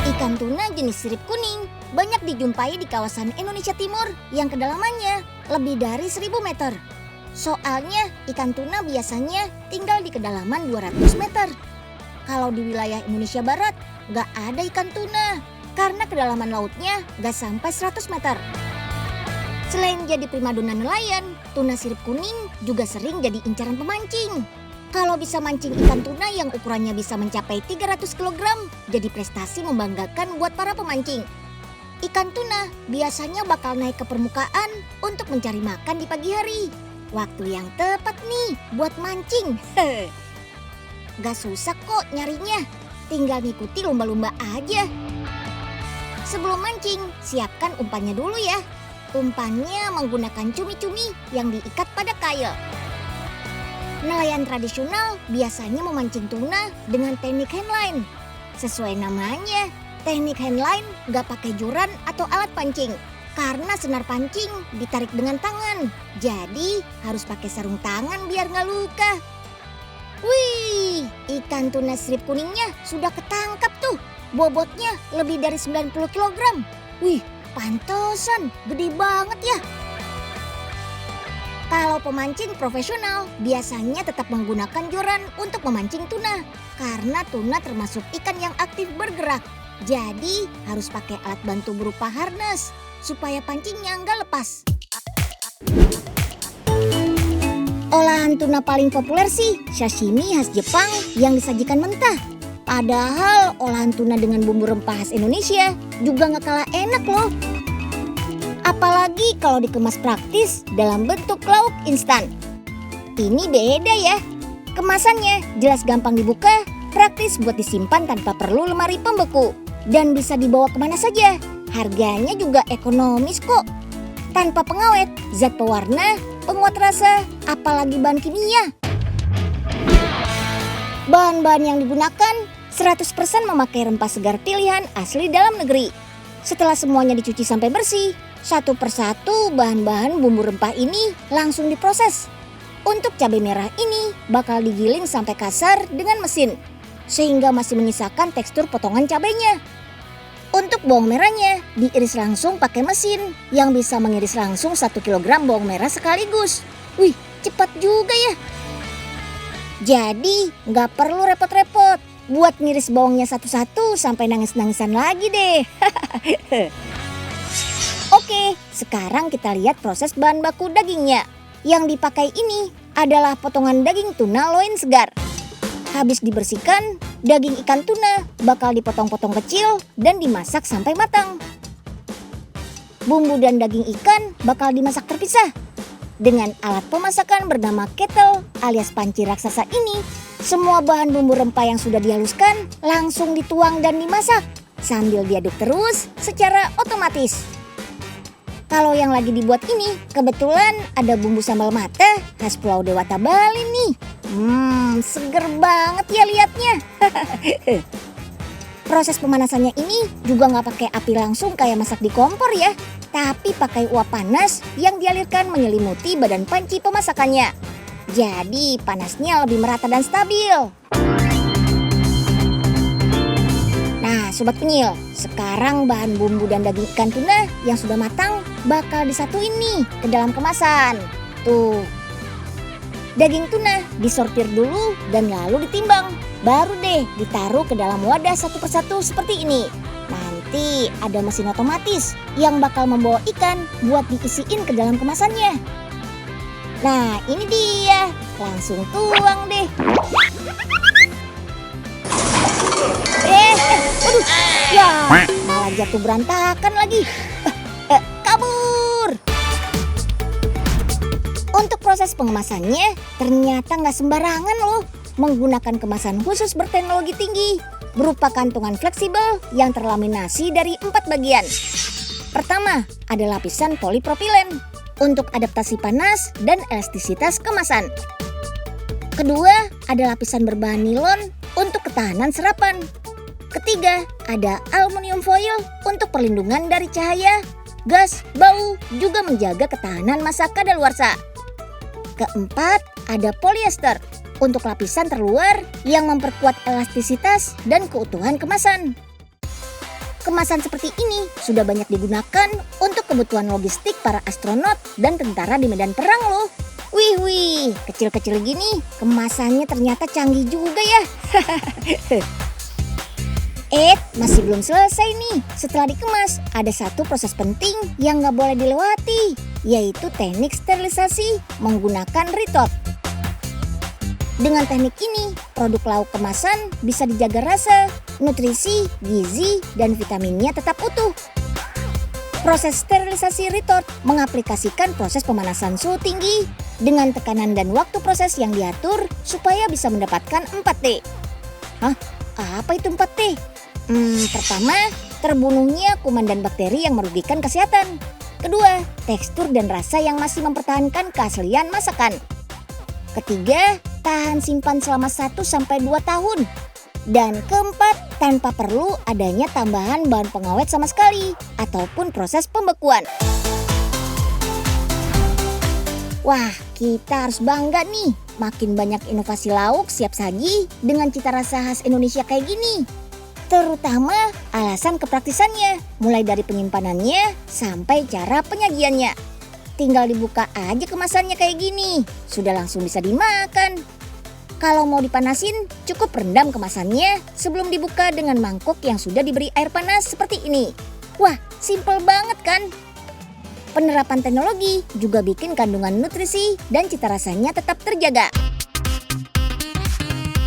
Ikan tuna jenis sirip kuning banyak dijumpai di kawasan Indonesia Timur yang kedalamannya lebih dari 1000 meter. Soalnya ikan tuna biasanya tinggal di kedalaman 200 meter. Kalau di wilayah Indonesia Barat nggak ada ikan tuna karena kedalaman lautnya nggak sampai 100 meter. Selain jadi primadona nelayan, tuna sirip kuning juga sering jadi incaran pemancing. Kalau bisa mancing ikan tuna yang ukurannya bisa mencapai 300 kg, jadi prestasi membanggakan buat para pemancing. Ikan tuna biasanya bakal naik ke permukaan untuk mencari makan di pagi hari. Waktu yang tepat nih buat mancing. Gak susah kok nyarinya, tinggal ngikuti lumba-lumba aja. Sebelum mancing, siapkan umpannya dulu ya. Umpannya menggunakan cumi-cumi yang diikat pada kail. Nelayan tradisional biasanya memancing tuna dengan teknik handline. Sesuai namanya, teknik handline gak pakai joran atau alat pancing. Karena senar pancing ditarik dengan tangan. Jadi harus pakai sarung tangan biar gak luka. Wih, ikan tuna sirip kuningnya sudah ketangkap tuh. Bobotnya lebih dari 90 kg. Wih, pantesan gede banget ya. Kalau pemancing profesional biasanya tetap menggunakan joran untuk memancing tuna. Karena tuna termasuk ikan yang aktif bergerak. Jadi harus pakai alat bantu berupa harness supaya pancingnya nggak lepas. Olahan tuna paling populer sih sashimi khas Jepang yang disajikan mentah. Padahal olahan tuna dengan bumbu rempah khas Indonesia juga nggak kalah enak loh. Apalagi kalau dikemas praktis dalam bentuk lauk instan. Ini beda ya. Kemasannya jelas gampang dibuka, praktis buat disimpan tanpa perlu lemari pembeku. Dan bisa dibawa kemana saja. Harganya juga ekonomis kok. Tanpa pengawet, zat pewarna, penguat rasa, apalagi bahan kimia. Bahan-bahan yang digunakan 100% memakai rempah segar pilihan asli dalam negeri. Setelah semuanya dicuci sampai bersih, satu persatu bahan-bahan bumbu rempah ini langsung diproses. Untuk cabai merah ini bakal digiling sampai kasar dengan mesin, sehingga masih menyisakan tekstur potongan cabainya. Untuk bawang merahnya diiris langsung pakai mesin yang bisa mengiris langsung 1 kg bawang merah sekaligus. Wih, cepat juga ya. Jadi nggak perlu repot-repot buat ngiris bawangnya satu-satu sampai nangis-nangisan lagi deh. Oke, sekarang kita lihat proses bahan baku dagingnya. Yang dipakai ini adalah potongan daging tuna loin segar. Habis dibersihkan, daging ikan tuna bakal dipotong-potong kecil dan dimasak sampai matang. Bumbu dan daging ikan bakal dimasak terpisah. Dengan alat pemasakan bernama kettle alias panci raksasa ini, semua bahan bumbu rempah yang sudah dihaluskan langsung dituang dan dimasak sambil diaduk terus secara otomatis. Kalau yang lagi dibuat ini kebetulan ada bumbu sambal mata khas Pulau Dewata Bali nih. Seger banget ya liatnya. Proses pemanasannya ini juga nggak pakai api langsung kayak masak di kompor ya, tapi pakai uap panas yang dialirkan menyelimuti badan panci pemasakannya. Jadi panasnya lebih merata dan stabil. Nah Sobat Penyil, sekarang bahan bumbu dan daging ikan tuna yang sudah matang bakal disatuin nih ke dalam kemasan. Tuh. Daging tuna disortir dulu dan lalu ditimbang. Baru deh ditaruh ke dalam wadah satu persatu seperti ini. Nanti ada mesin otomatis yang bakal membawa ikan buat diisiin ke dalam kemasannya. Nah ini dia, langsung tuang deh. Aduh, ya malah jatuh berantakan lagi. Kabur. Untuk proses pengemasannya ternyata nggak sembarangan loh. Menggunakan kemasan khusus berteknologi tinggi berupa kantongan fleksibel yang terlaminasi dari 4 bagian. Pertama, ada lapisan polipropilen untuk adaptasi panas dan elastisitas kemasan. Kedua, ada lapisan berbahan nilon untuk ketahanan serapan. Ketiga, ada aluminium foil untuk perlindungan dari cahaya, gas, bau, juga menjaga ketahanan masa kadaluarsa. Keempat, ada polyester untuk lapisan terluar yang memperkuat elastisitas dan keutuhan kemasan. Kemasan seperti ini sudah banyak digunakan untuk kebutuhan logistik para astronot dan tentara di medan perang loh. Wih, kecil-kecil gini kemasannya ternyata canggih juga ya. Masih belum selesai nih. Setelah dikemas, ada satu proses penting yang nggak boleh dilewati, yaitu teknik sterilisasi menggunakan retort. Dengan teknik ini, produk lauk kemasan bisa dijaga rasa, nutrisi, gizi, dan vitaminnya tetap utuh. Proses sterilisasi retort mengaplikasikan proses pemanasan suhu tinggi dengan tekanan dan waktu proses yang diatur supaya bisa mendapatkan 4T. Hah? Apa itu 4T? Pertama, terbunuhnya kuman dan bakteri yang merugikan kesehatan. Kedua, tekstur dan rasa yang masih mempertahankan keaslian masakan. Ketiga, tahan simpan selama 1-2 tahun. Dan keempat, tanpa perlu adanya tambahan bahan pengawet sama sekali ataupun proses pembekuan. Wah, kita harus bangga nih. Makin banyak inovasi lauk siap saji dengan cita rasa khas Indonesia kayak gini. Terutama alasan kepraktisannya, mulai dari penyimpanannya sampai cara penyajiannya. Tinggal dibuka aja kemasannya kayak gini, sudah langsung bisa dimakan. Kalau mau dipanasin, cukup rendam kemasannya sebelum dibuka dengan mangkuk yang sudah diberi air panas seperti ini. Wah, simple banget kan? Penerapan teknologi juga bikin kandungan nutrisi dan cita rasanya tetap terjaga.